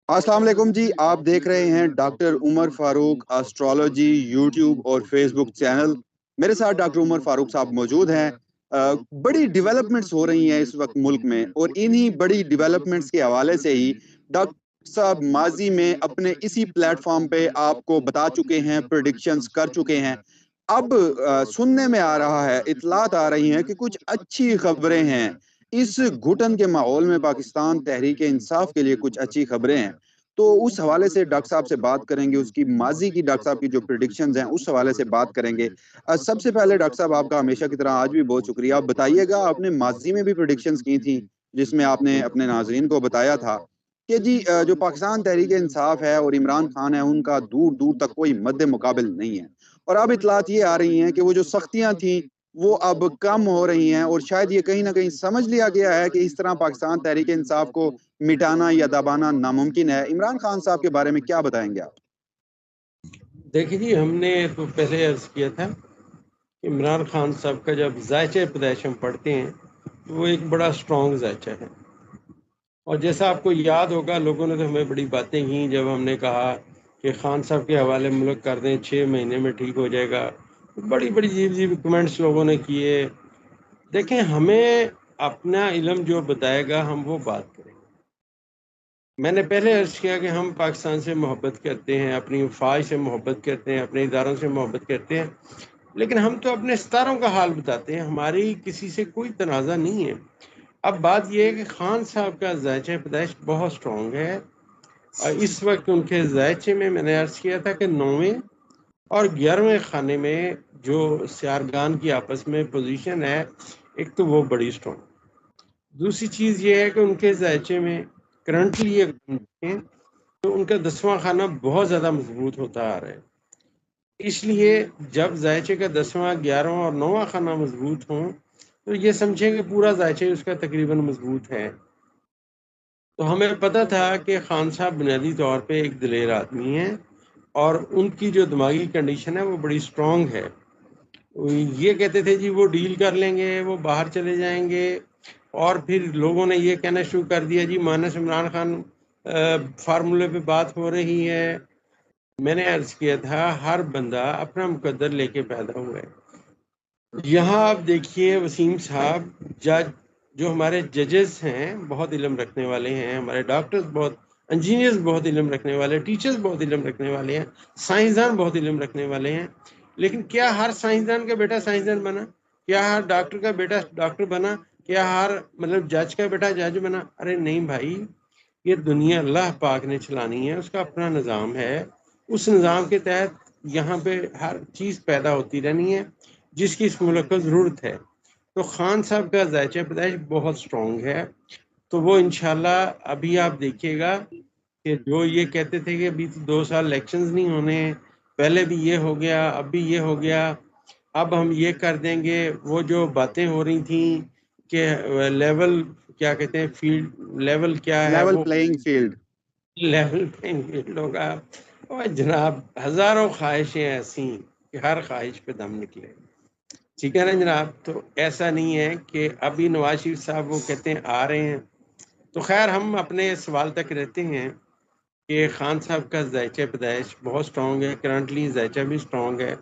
अस्सलाम वालेकुम जी। आप देख रहे हैं doctor Umar Farooq astrology YouTube और फेसबुक चैनल। मेरे साथ डॉक्टर उमर फारूक साहब मौजूद हैं। बड़ी डेवलपमेंट्स हो रही हैं इस वक्त मुल्क में, और इन्हीं बड़ी डेवलपमेंट्स के हवाले से ही डॉक्टर साहब माजी में अपने इसी प्लेटफॉर्म पे आपको बता चुके हैं, प्रेडिक्शंस कर चुके हैं। अब सुनने में आ रहा है, इतलात आ रही हैं कि कुछ अच्छी खबरें हैं। इस घुटन के माहौल में पाकिस्तान तहरीक इंसाफ के लिए कुछ अच्छी खबरें हैं। तो उस हवाले से डॉक्टर साहब से बात करेंगे, उसकी माजी की डॉक्टर साहब की जो प्रिडिक्शंस हैं उस हवाले से बात करेंगे। सबसे पहले डॉक्टर साहब, आपका हमेशा की तरह आज भी बहुत शुक्रिया। आप बताइएगा, आपने माजी में भी प्रिडिक्शंस की थी जिसमें आपने अपने नाजरीन को बताया था कि जी जो पाकिस्तान तहरीक इंसाफ है और इमरान खान है, उनका दूर दूर तक कोई मद्दे मुकाबिल नहीं है। और अब इतलात ये आ रही हैं कि वो जो सख्तियां थी वो अब कम हो रही हैं, और शायद ये कहीं ना कहीं समझ लिया गया है कि इस तरह पाकिस्तान तहरीक इंसाफ को मिटाना या दबाना नामुमकिन है। इमरान खान साहब के बारे में क्या बताएंगे आप? देखिए जी, हमने तो पहले अर्ज किया था कि इमरान खान साहब का जब जायचे पैदाइश हम पढ़ते हैं तो वो एक बड़ा स्ट्रॉन्ग जायचा है। और जैसा आपको याद होगा, लोगों ने तो हमें बड़ी बातें की जब हमने कहा कि खान साहब के हवाले मुल्क कर दें, 6 महीने में ठीक हो जाएगा। बड़ी बड़ी अजीब अजीब कमेंट्स लोगों ने किए। देखें, हमें अपना इल्म जो बताएगा हम वो बात करें। मैंने पहले अर्ज किया कि हम पाकिस्तान से मोहब्बत करते हैं, अपनी फ़ौज से मोहब्बत करते हैं, अपने इदारों से मोहब्बत करते हैं, लेकिन हम तो अपने सितारों का हाल बताते हैं। हमारी किसी से कोई तनाज़ा नहीं है। अब बात यह है कि खान साहब का जायचा पैदाइश बहुत स्ट्रॉन्ग है, और इस वक्त उनके जायचे में मैंने अर्ज किया था कि 9वें और 11वें खाने में जो सियारगान की आपस में पोजीशन है, एक तो वो बड़ी स्ट्रॉन्ग। दूसरी चीज़ ये है कि उनके जायचे में करंटली अगर हम देखें तो उनका 10वां खाना बहुत ज़्यादा मजबूत होता आ रहा है। इसलिए जब जायचे का 10वां, 11वां और 9वां खाना मजबूत हों तो ये समझें कि पूरा जायचा उसका तकरीबन मजबूत है। तो हमें पता था कि खान साहब बुनियादी तौर पे एक दिलेर आदमी हैं, और उनकी जो दिमागी कंडीशन है वो बड़ी स्ट्रॉन्ग है। ये कहते थे जी वो डील कर लेंगे, वो बाहर चले जाएंगे, और फिर लोगों ने ये कहना शुरू कर दिया जी मानस इमरान खान फार्मूले पे बात हो रही है। मैंने अर्ज किया था हर बंदा अपना मुकद्दर लेके पैदा हुआ है। यहाँ आप देखिए वसीम साहब, जज जो हमारे जजेस हैं बहुत इल्म रखने वाले हैं, हमारे डॉक्टर्स बहुत, इंजीनियर्स बहुत इल्म रखने वाले, टीचर्स बहुत इल्म रखने वाले हैं, साइंसदान बहुत इल्म रखने वाले हैं। लेकिन क्या हर साइंसदान का बेटा साइंसदान बना? क्या हर डॉक्टर का बेटा डॉक्टर बना? क्या हर जज का बेटा जज बना? अरे नहीं भाई, ये दुनिया अल्लाह पाक ने चलानी है, उसका अपना निज़ाम है। उस निज़ाम के तहत यहाँ पे हर चीज़ पैदा होती रहनी है जिसकी इस मुल्क को ज़रूरत है। तो खान साहब का जायचा पैदाइश बहुत स्ट्रॉन्ग है। तो वो इंशाल्लाह, अभी आप देखिएगा कि जो ये कहते थे कि अभी तो 2 साल इलेक्शंस नहीं होने, पहले भी ये हो गया, अब भी ये हो गया, अब हम ये कर देंगे, वो जो बातें हो रही थी कि लेवल, क्या कहते हैं, फील्ड लेवल क्या है लेवल वो, playing field. Level playing field होगा। और जनाब, हजारों ख्वाहिशें ऐसी कि हर ख्वाहिश पे दम निकले। ठीक है ना जनाब? तो ऐसा नहीं है कि अभी नवाज शरीफ साहब वो कहते हैं आ रहे हैं। तो खैर, हम अपने सवाल तक रहते हैं कि खान साहब का जायचा पैदाइश बहुत स्ट्रॉन्ग है, करंटली जायचा भी स्ट्रॉन्ग है,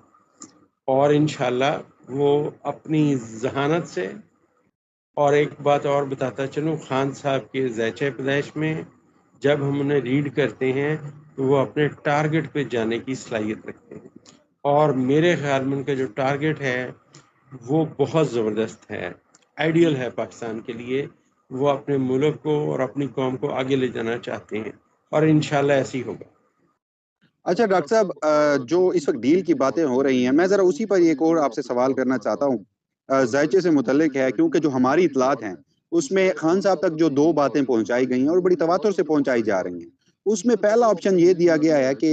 और इंशाल्लाह वो अपनी जहानत से। और एक बात और बताता चलूँ, खान साहब के जायचा पैदाइश में जब हम उन्हें रीड करते हैं तो वो अपने टारगेट पे जाने की सलाहियत रखते हैं, और मेरे ख्याल में उनका जो टारगेट है वो बहुत ज़बरदस्त है, आइडियल है पाकिस्तान के लिए। वो अपने मुल्क को और अपनी कौम को आगे ले जाना चाहते हैं, और इंशाल्लाह ऐसी होगा। अच्छा डॉक्टर साहब, जो इस वक्त डील की बातें हो रही हैं, मैं ज़रा उसी पर एक और आपसे सवाल करना चाहता हूँ। जायचे से मुतल्लिक है, क्योंकि जो हमारी इतलात हैं उसमें खान साहब तक जो दो बातें पहुंचाई गई हैं और बड़ी तवातुर से पहुंचाई जा रही हैं, उसमें पहला ऑप्शन ये दिया गया है कि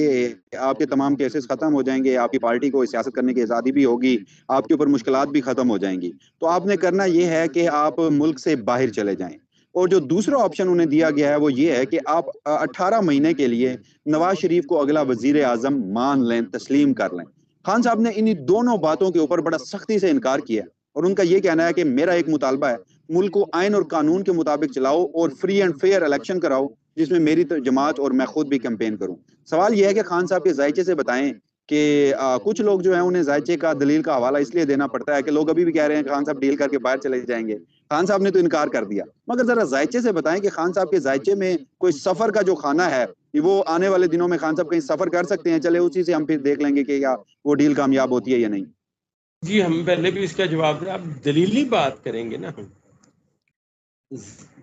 आपके तमाम केसेस खत्म हो जाएंगे, आपकी पार्टी को सियासत करने की आज़ादी भी होगी, आपके ऊपर मुश्किलात भी खत्म हो जाएंगी। तो आपने करना ये है कि आप मुल्क से बाहर चले जाएं। और जो दूसरा ऑप्शन उन्हें दिया गया है वो ये है कि आप 18 महीने के लिए नवाज शरीफ को अगला वजीर आजम मान लें, तस्लीम कर लें। खान साहब ने इन्हीं दोनों बातों के ऊपर बड़ा सख्ती से इनकार किया, और उनका यह कहना है कि मेरा एक मुतालबा है, मुल्क को आइन और कानून के मुताबिक चलाओ और फ्री एंड फेयर इलेक्शन कराओ, جس میں میری جماعت اور میں خود بھی کیمپین کروں. سوال یہ ہے کہ خان صاحب کے ذائچے سے بتائیں کہ کچھ لوگ جو ہیں انہیں ذائچے کا دلیل کا حوالہ اس لیے دینا پڑتا ہے کہ لوگ ابھی بھی کہہ رہے ہیں کہ خان صاحب ڈیل کر کے باہر چلے جائیں گے. خان صاحب نے تو انکار کر دیا. مگر ذرا ذائچے سے بتائیں کہ خان صاحب کے ذائچے میں کوئی سفر کا جو کھانا ہے وہ آنے والے دنوں میں خان صاحب کہیں سفر کر سکتے ہیں؟ چلے اسی سے ہم پھر دیکھ لیں گے کہ یا وہ ڈیل کامیاب ہوتی ہے یا نہیں. جی ہم پہلے بھی اس کا جواب دیں. اب دلیلی بات کریں گے نا ہم.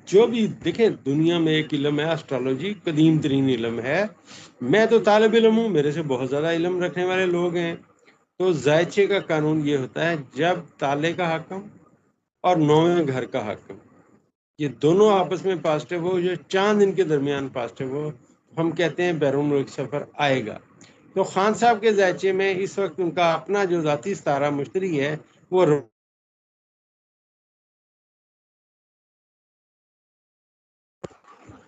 جو بھی دیکھیں دنیا میں ایک علم ہے اسٹرالوجی، قدیم ترین علم ہے. میں تو طالب علم ہوں، میرے سے بہت زیادہ علم رکھنے والے لوگ ہیں. تو ذائچے کا قانون یہ ہوتا ہے جب تالے کا حکم اور نویں گھر کا حکم یہ دونوں آپس میں پازیٹیو ہو، جو چاند ان کے درمیان پازیٹیو ہو، ہم کہتے ہیں بیرون ملک سفر آئے گا. تو خان صاحب کے ذائچے میں اس وقت ان کا اپنا جو ذاتی ستارہ مشتری ہے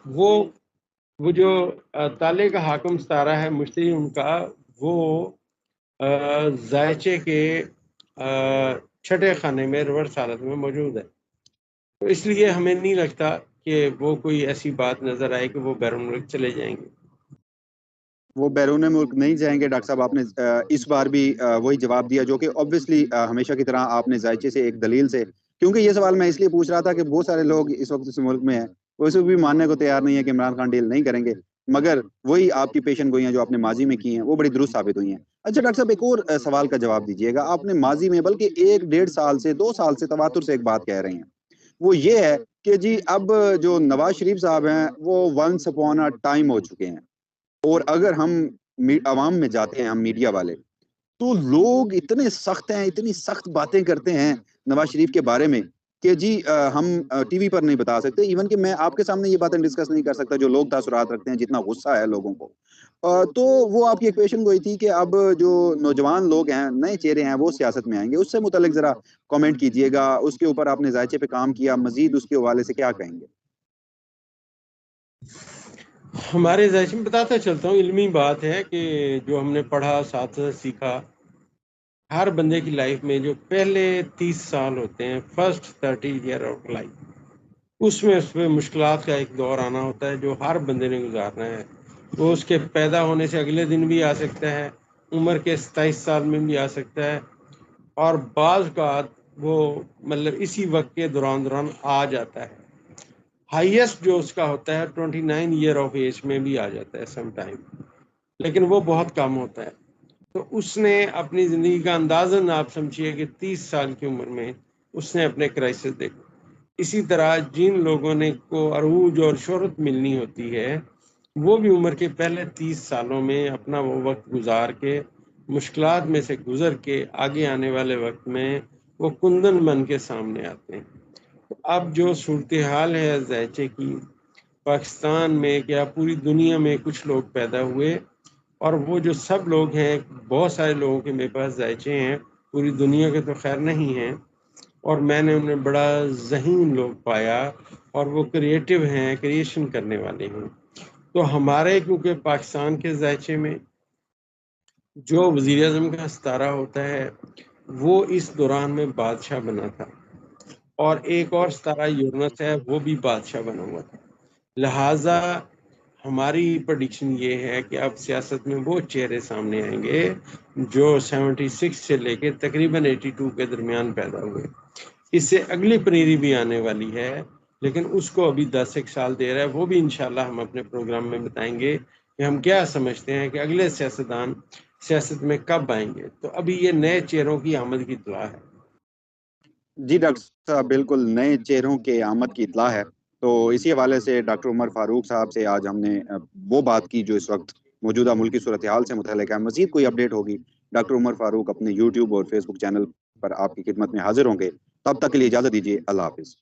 وہ جو تالے کا حاکم ستارہ ہے مشتری ان کا، وہ ذائچے کے چھٹے خانے میں ریورس حالت میں موجود ہے. تو اس لیے ہمیں نہیں لگتا کہ وہ کوئی ایسی بات نظر آئے کہ وہ بیرون ملک چلے جائیں گے. وہ بیرون ملک نہیں جائیں گے. ڈاکٹر صاحب آپ نے اس بار بھی وہی جواب دیا جو کہ obviously ہمیشہ کی طرح آپ نے ذائچے سے ایک دلیل سے، کیونکہ یہ سوال میں اس لیے پوچھ رہا تھا کہ بہت سارے لوگ اس وقت اس ملک میں ہیں وہ اس وقت بھی ماننے کو تیار نہیں ہے کہ عمران خان ڈیل نہیں کریں گے، مگر وہی آپ کی پیشن گوئیاں جو آپ نے ماضی میں کی ہیں وہ بڑی درست ثابت ہوئی ہیں. اچھا ڈاکٹر صاحب ایک اور سوال کا جواب دیجیے گا. آپ نے ماضی میں بلکہ 1-1.5 سال سے 2 سال سے تواتر سے ایک بات کہہ رہے ہیں، وہ یہ ہے کہ جی اب جو نواز شریف صاحب ہیں وہ ونس اپون اے ٹائم ہو چکے ہیں، اور اگر ہم عوام میں جاتے ہیں، ہم میڈیا والے، تو لوگ اتنے سخت ہیں، اتنی سخت باتیں کرتے ہیں نواز شریف کے بارے میں کہ جی ہم ٹی وی پر نہیں بتا سکتے. ایون کہ میں آپ کے سامنے یہ باتیں ڈسکس نہیں کر سکتا جو لوگ تاثرات رکھتے ہیں، جتنا غصہ ہے لوگوں کو. تو وہ آپ کی ایک پیشن گوئی تھی کہ اب جو نوجوان لوگ ہیں، نئے چہرے ہیں، وہ سیاست میں آئیں گے. اس سے متعلق ذرا کامنٹ کیجئے گا. اس کے اوپر آپ نے ذائچے پہ کام کیا، مزید اس کے حوالے سے کیا کہیں گے؟ ہمارے ذائچے میں بتاتا چلتا ہوں، علمی بات ہے کہ جو ہم نے پڑھا، ساتھ سیکھا، ہر بندے کی لائف میں جو پہلے 30 سال ہوتے ہیں، فرسٹ 30 ایئر آف لائف، اس میں مشکلات کا ایک دور آنا ہوتا ہے جو ہر بندے نے گزارنا ہے. وہ اس کے پیدا ہونے سے اگلے دن بھی آ سکتا ہے، عمر کے 27 سال میں بھی آ سکتا ہے، اور بعض کا وہ مطلب اسی وقت کے دوران آ جاتا ہے. ہائیسٹ جو اس کا ہوتا ہے 29 ایئر آف ایج میں بھی آ جاتا ہے سم ٹائم، لیکن وہ بہت کم ہوتا ہے. تو اس نے اپنی زندگی کا اندازاً آپ سمجھیے کہ 30 سال کی عمر میں اس نے اپنے کرائسس دیکھے. اسی طرح جن لوگوں نے کو عروج اور شہرت ملنی ہوتی ہے، وہ بھی عمر کے پہلے 30 سالوں میں اپنا وہ وقت گزار کے، مشکلات میں سے گزر کے، آگے آنے والے وقت میں وہ کندن بن کے سامنے آتے ہیں. اب جو صورتحال ہے ذائچے کی پاکستان میں، کیا پوری دنیا میں کچھ لوگ پیدا ہوئے، اور وہ جو سب لوگ ہیں، بہت سارے لوگوں کے میرے پاس ذائچے ہیں، پوری دنیا کے تو خیر نہیں ہیں، اور میں نے انہیں بڑا ذہین لوگ پایا، اور وہ کریٹو ہیں، کریشن کرنے والے ہیں. تو ہمارے کیونکہ پاکستان کے ذائچے میں جو وزیر اعظم کا ستارہ ہوتا ہے وہ اس دوران میں بادشاہ بنا تھا، اور ایک اور ستارہ یورنس ہے وہ بھی بادشاہ بنا ہوا تھا. لہٰذا ہماری پریڈکشن یہ ہے کہ اب سیاست میں وہ چہرے سامنے آئیں گے جو 76 سے لے کے تقریباً 82 کے درمیان پیدا ہوئے. اس سے اگلی پنیری بھی آنے والی ہے، لیکن اس کو ابھی 10 سال دے رہا ہے. وہ بھی انشاءاللہ ہم اپنے پروگرام میں بتائیں گے کہ ہم کیا سمجھتے ہیں کہ اگلے سیاستدان سیاست میں کب آئیں گے. تو ابھی یہ نئے چہروں کی آمد کی اطلاع ہے. جی ڈاکٹر صاحب بالکل نئے چہروں کے آمد کی اطلاع ہے. تو اسی حوالے سے ڈاکٹر عمر فاروق صاحب سے آج ہم نے وہ بات کی جو اس وقت موجودہ ملکی صورتحال سے متعلق ہے. مزید کوئی اپڈیٹ ہوگی ڈاکٹر عمر فاروق اپنے یوٹیوب اور فیس بک چینل پر آپ کی خدمت میں حاضر ہوں گے. تب تک کے لیے اجازت دیجیے. اللہ حافظ.